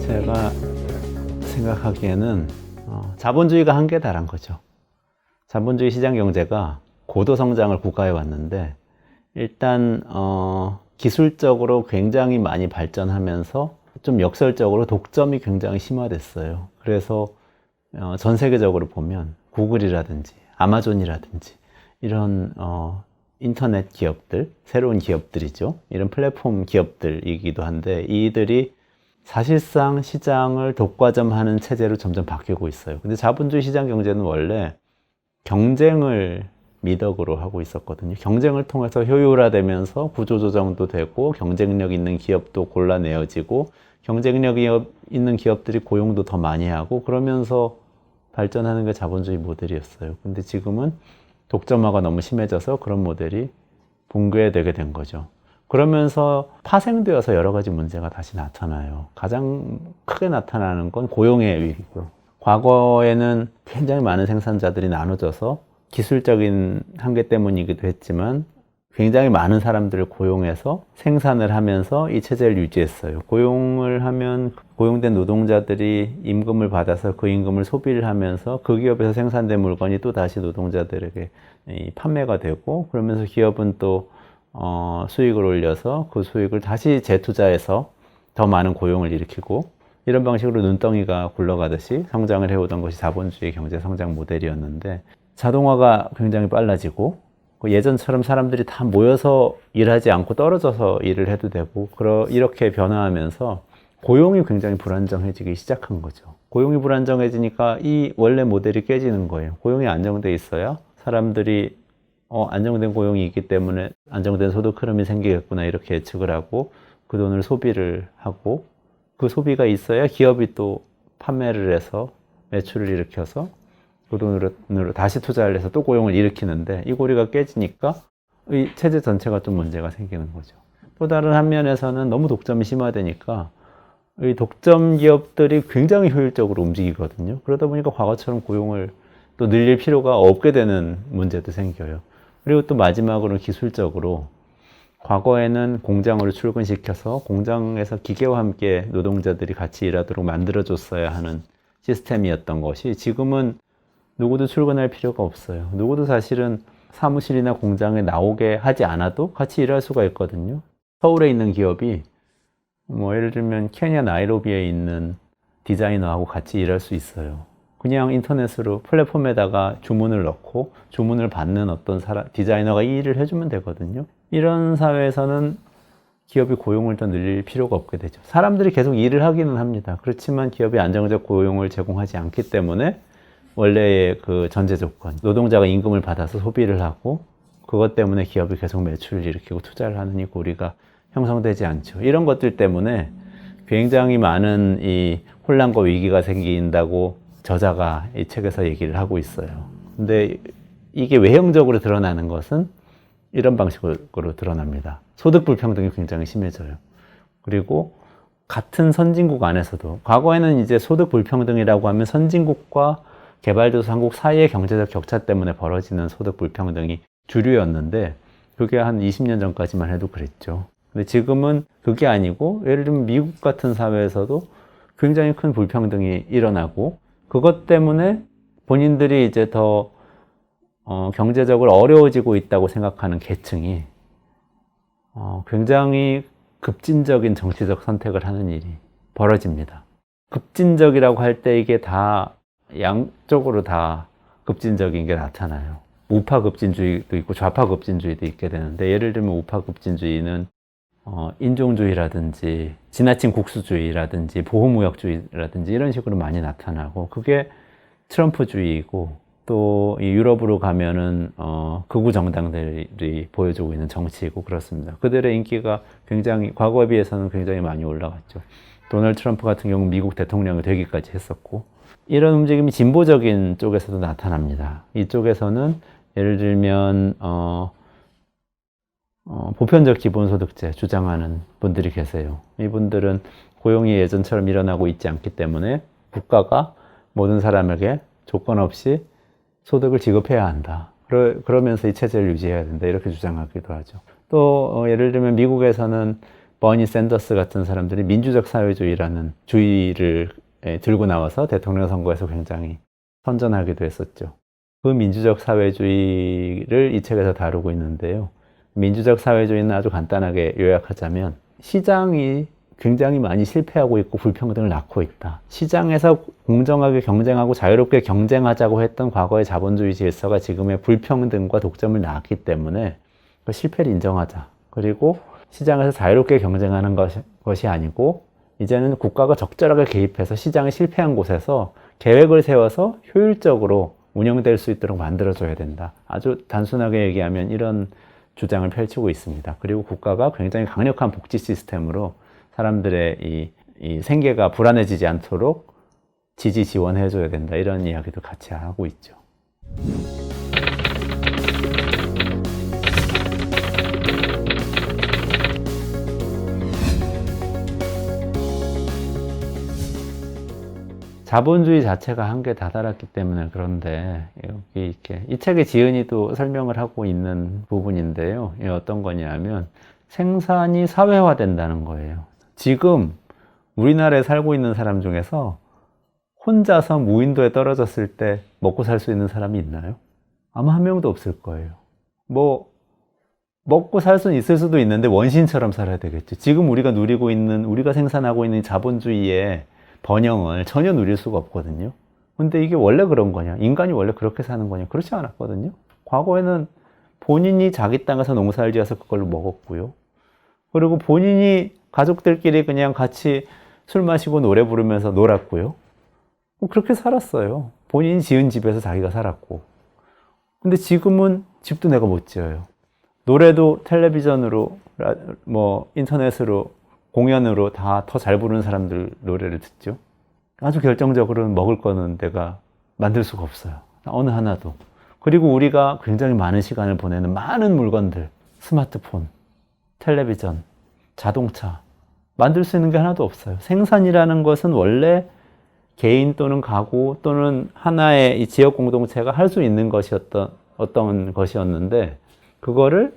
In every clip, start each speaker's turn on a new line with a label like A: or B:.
A: 제가 생각하기에는 자본주의가 한계에 달한 거죠. 자본주의 시장 경제가 고도 성장을 구가해 왔는데 일단 기술적으로 굉장히 많이 발전하면서 좀 역설적으로 독점이 굉장히 심화됐어요. 그래서 전 세계적으로 보면 구글이라든지 아마존이라든지 이런 인터넷 기업들, 새로운 기업들이죠. 이런 플랫폼 기업들이기도 한데 이들이 사실상 시장을 독과점하는 체제로 점점 바뀌고 있어요. 근데 자본주의 시장 경제는 원래 경쟁을 미덕으로 하고 있었거든요. 경쟁을 통해서 효율화되면서 구조조정도 되고 경쟁력 있는 기업도 골라내어지고 경쟁력 있는 기업들이 고용도 더 많이 하고 그러면서 발전하는 게 자본주의 모델이었어요. 근데 지금은 독점화가 너무 심해져서 그런 모델이 붕괴되게 된 거죠. 그러면서 파생되어서 여러 가지 문제가 다시 나타나요. 가장 크게 나타나는 건 고용의 위기고요. 과거에는 굉장히 많은 생산자들이 나눠져서 기술적인 한계 때문이기도 했지만 굉장히 많은 사람들을 고용해서 생산을 하면서 이 체제를 유지했어요. 고용을 하면 고용된 노동자들이 임금을 받아서 그 임금을 소비를 하면서 그 기업에서 생산된 물건이 또 다시 노동자들에게 판매가 되고 그러면서 기업은 또 수익을 올려서 그 수익을 다시 재투자해서 더 많은 고용을 일으키고 이런 방식으로 눈덩이가 굴러가듯이 성장을 해오던 것이 자본주의 경제 성장 모델이었는데 자동화가 굉장히 빨라지고 예전처럼 사람들이 다 모여서 일하지 않고 떨어져서 일을 해도 되고 이렇게 변화하면서 고용이 굉장히 불안정해지기 시작한 거죠. 고용이 불안정해지니까 이 원래 모델이 깨지는 거예요. 고용이 안정돼 있어야 사람들이 안정된 고용이 있기 때문에 안정된 소득 흐름이 생기겠구나 이렇게 예측을 하고 그 돈을 소비를 하고 그 소비가 있어야 기업이 또 판매를 해서 매출을 일으켜서 그 돈으로 다시 투자를 해서 또 고용을 일으키는데 이 고리가 깨지니까 이 체제 전체가 좀 문제가 생기는 거죠. 또 다른 한면에서는 너무 독점이 심화되니까 이 독점 기업들이 굉장히 효율적으로 움직이거든요. 그러다 보니까 과거처럼 고용을 또 늘릴 필요가 없게 되는 문제도 생겨요. 그리고 또 마지막으로는 기술적으로 과거에는 공장으로 출근시켜서 공장에서 기계와 함께 노동자들이 같이 일하도록 만들어줬어야 하는 시스템이었던 것이 지금은 누구도 출근할 필요가 없어요. 누구도 사실은 사무실이나 공장에 나오게 하지 않아도 같이 일할 수가 있거든요. 서울에 있는 기업이 예를 들면 케냐 나이로비에 있는 디자이너하고 같이 일할 수 있어요. 그냥 인터넷으로 플랫폼에다가 주문을 넣고 주문을 받는 어떤 디자이너가 이 일을 해주면 되거든요. 이런 사회에서는 기업이 고용을 더 늘릴 필요가 없게 되죠. 사람들이 계속 일을 하기는 합니다. 그렇지만 기업이 안정적 고용을 제공하지 않기 때문에 원래의 그 전제 조건, 노동자가 임금을 받아서 소비를 하고 그것 때문에 기업이 계속 매출을 일으키고 투자를 하는 이 고리가 형성되지 않죠. 이런 것들 때문에 굉장히 많은 이 혼란과 위기가 생긴다고 저자가 이 책에서 얘기를 하고 있어요. 근데 이게 외형적으로 드러나는 것은 이런 방식으로 드러납니다. 소득 불평등이 굉장히 심해져요. 그리고 같은 선진국 안에서도 과거에는 이제 소득 불평등이라고 하면 선진국과 개발도상국 사이의 경제적 격차 때문에 벌어지는 소득 불평등이 주류였는데 그게 한 20년 전까지만 해도 그랬죠. 근데 지금은 그게 아니고 예를 들면 미국 같은 사회에서도 굉장히 큰 불평등이 일어나고 그것 때문에 본인들이 이제 더 경제적으로 어려워지고 있다고 생각하는 계층이 굉장히 급진적인 정치적 선택을 하는 일이 벌어집니다. 급진적이라고 할 때 이게 다 양쪽으로 다 급진적인 게 나타나요. 우파 급진주의도 있고 좌파 급진주의도 있게 되는데 예를 들면 우파 급진주의는 인종주의라든지 지나친 국수주의라든지 보호무역주의라든지 이런 식으로 많이 나타나고 그게 트럼프주의이고 또 유럽으로 가면은 극우 정당들이 보여주고 있는 정치이고 그렇습니다. 그들의 인기가 굉장히 과거에 비해서는 굉장히 많이 올라갔죠. 도널드 트럼프 같은 경우는 미국 대통령이 되기까지 했었고 이런 움직임이 진보적인 쪽에서도 나타납니다. 이쪽에서는 예를 들면 보편적 기본소득제 주장하는 분들이 계세요. 이분들은 고용이 예전처럼 일어나고 있지 않기 때문에 국가가 모든 사람에게 조건 없이 소득을 지급해야 한다. 그러면서 이 체제를 유지해야 된다. 이렇게 주장하기도 하죠. 또 예를 들면 미국에서는 버니 샌더스 같은 사람들이 민주적 사회주의라는 주의를 들고 나와서 대통령 선거에서 굉장히 선전하기도 했었죠. 그 민주적 사회주의를 이 책에서 다루고 있는데요. 민주적 사회주의는 아주 간단하게 요약하자면 시장이 굉장히 많이 실패하고 있고 불평등을 낳고 있다. 시장에서 공정하게 경쟁하고 자유롭게 경쟁하자고 했던 과거의 자본주의 질서가 지금의 불평등과 독점을 낳았기 때문에 그 실패를 인정하자. 그리고 시장에서 자유롭게 경쟁하는 것이 아니고 이제는 국가가 적절하게 개입해서 시장이 실패한 곳에서 계획을 세워서 효율적으로 운영될 수 있도록 만들어줘야 된다. 아주 단순하게 얘기하면 이런 주장을 펼치고 있습니다. 그리고 국가가 굉장히 강력한 복지 시스템으로 사람들의 이 생계가 불안해지지 않도록 지지 지원해줘야 된다. 이런 이야기도 같이 하고 있죠. 자본주의 자체가 한계에 다다랐기 때문에 그런데 여기 이렇게 이 책의 지은이도 설명을 하고 있는 부분인데요. 이게 어떤 거냐면 생산이 사회화된다는 거예요. 지금 우리나라에 살고 있는 사람 중에서 혼자서 무인도에 떨어졌을 때 먹고 살 수 있는 사람이 있나요? 아마 한 명도 없을 거예요. 뭐 먹고 살 수는 있을 수도 있는데 원시인처럼 살아야 되겠죠. 지금 우리가 누리고 있는, 우리가 생산하고 있는 자본주의의 번영을 전혀 누릴 수가 없거든요. 근데 이게 원래 그런 거냐? 인간이 원래 그렇게 사는 거냐? 그렇지 않았거든요. 과거에는 본인이 자기 땅에서 농사를 지어서 그걸로 먹었고요. 그리고 본인이 가족들끼리 그냥 같이 술 마시고 노래 부르면서 놀았고요. 그렇게 살았어요. 본인이 지은 집에서 자기가 살았고. 근데 지금은 집도 내가 못 지어요. 노래도 텔레비전으로, 인터넷으로, 공연으로 다 더 잘 부르는 사람들 노래를 듣죠. 아주 결정적으로는 먹을 거는 내가 만들 수가 없어요. 어느 하나도. 그리고 우리가 굉장히 많은 시간을 보내는 많은 물건들, 스마트폰, 텔레비전, 자동차, 만들 수 있는 게 하나도 없어요. 생산이라는 것은 원래 개인 또는 가구 또는 하나의 이 지역 공동체가 할 수 있는 어떤 것이었는데, 그거를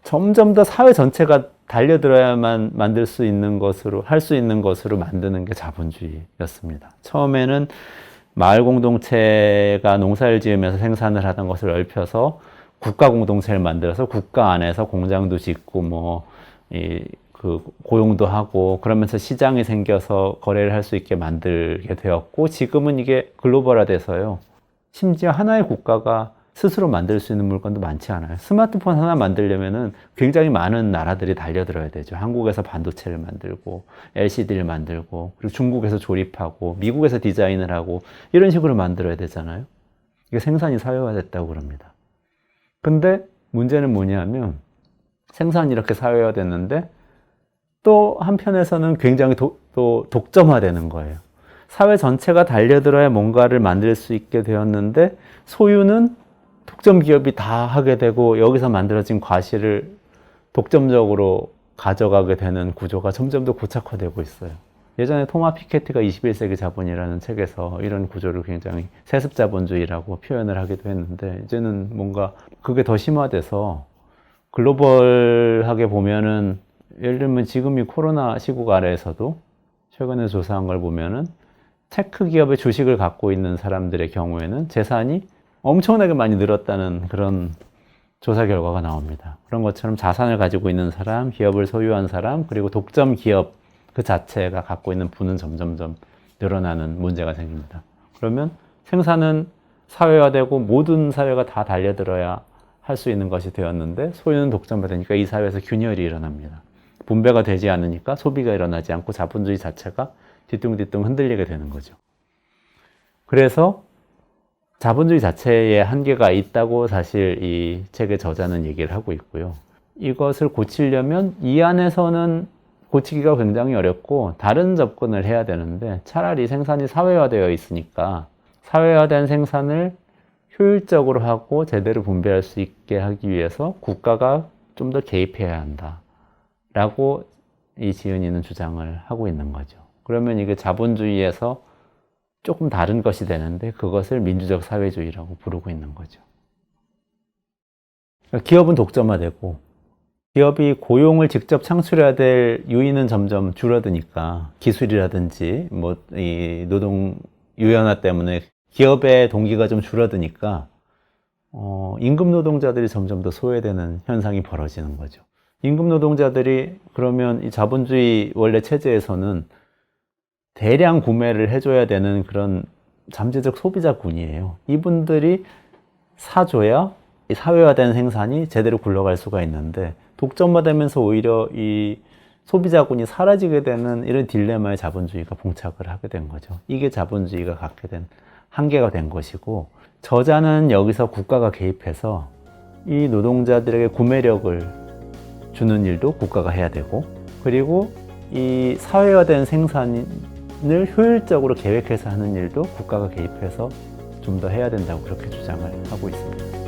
A: 점점 더 사회 전체가 달려들어야만 만들 수 있는 것으로, 할 수 있는 것으로 만드는 게 자본주의였습니다. 처음에는 마을 공동체가 농사를 지으면서 생산을 하던 것을 넓혀서 국가 공동체를 만들어서 국가 안에서 공장도 짓고 고용도 하고 그러면서 시장이 생겨서 거래를 할 수 있게 만들게 되었고, 지금은 이게 글로벌화 돼서요. 심지어 하나의 국가가 스스로 만들 수 있는 물건도 많지 않아요. 스마트폰 하나 만들려면은 굉장히 많은 나라들이 달려들어야 되죠. 한국에서 반도체를 만들고, LCD를 만들고, 그리고 중국에서 조립하고, 미국에서 디자인을 하고, 이런 식으로 만들어야 되잖아요. 이게 생산이 사회화됐다고 그럽니다. 근데 문제는 뭐냐면, 생산이 이렇게 사회화됐는데, 또 한편에서는 굉장히 또 독점화되는 거예요. 사회 전체가 달려들어야 뭔가를 만들 수 있게 되었는데, 소유는 독점 기업이 다 하게 되고 여기서 만들어진 과실을 독점적으로 가져가게 되는 구조가 점점 더 고착화되고 있어요. 예전에 토마 피케티가 21세기 자본이라는 책에서 이런 구조를 굉장히 세습자본주의라고 표현을 하기도 했는데, 이제는 뭔가 그게 더 심화돼서 글로벌하게 보면은, 예를 들면 지금 이 코로나 시국 아래에서도 최근에 조사한 걸 보면은 테크 기업의 주식을 갖고 있는 사람들의 경우에는 재산이 엄청나게 많이 늘었다는 그런 조사 결과가 나옵니다. 그런 것처럼 자산을 가지고 있는 사람, 기업을 소유한 사람, 그리고 독점 기업 그 자체가 갖고 있는 부는 점점점 늘어나는 문제가 생깁니다. 그러면 생산은 사회화되고 모든 사회가 다 달려들어야 할 수 있는 것이 되었는데, 소유는 독점화되니까 이 사회에서 균열이 일어납니다. 분배가 되지 않으니까 소비가 일어나지 않고 자본주의 자체가 뒤뚱뒤뚱 흔들리게 되는 거죠. 그래서 자본주의 자체에 한계가 있다고 사실 이 책의 저자는 얘기를 하고 있고요. 이것을 고치려면 이 안에서는 고치기가 굉장히 어렵고 다른 접근을 해야 되는데, 차라리 생산이 사회화되어 있으니까 사회화된 생산을 효율적으로 하고 제대로 분배할 수 있게 하기 위해서 국가가 좀 더 개입해야 한다 라고 이 지은이는 주장을 하고 있는 거죠. 그러면 이게 자본주의에서 조금 다른 것이 되는데, 그것을 민주적 사회주의라고 부르고 있는 거죠. 기업은 독점화되고 기업이 고용을 직접 창출해야 될 요인은 점점 줄어드니까 기술이라든지 뭐 이 노동 유연화 때문에 기업의 동기가 좀 줄어드니까 임금 노동자들이 점점 더 소외되는 현상이 벌어지는 거죠. 임금 노동자들이 그러면 이 자본주의 원래 체제에서는 대량 구매를 해줘야 되는 그런 잠재적 소비자군이에요. 이분들이 사줘야 이 사회화된 생산이 제대로 굴러갈 수가 있는데 독점화되면서 오히려 이 소비자군이 사라지게 되는 이런 딜레마에 자본주의가 봉착을 하게 된 거죠. 이게 자본주의가 갖게 된 한계가 된 것이고, 저자는 여기서 국가가 개입해서 이 노동자들에게 구매력을 주는 일도 국가가 해야 되고, 그리고 이 사회화된 생산을 효율적으로 계획해서 하는 일도 국가가 개입해서 좀 더 해야 된다고 그렇게 주장을 하고 있습니다.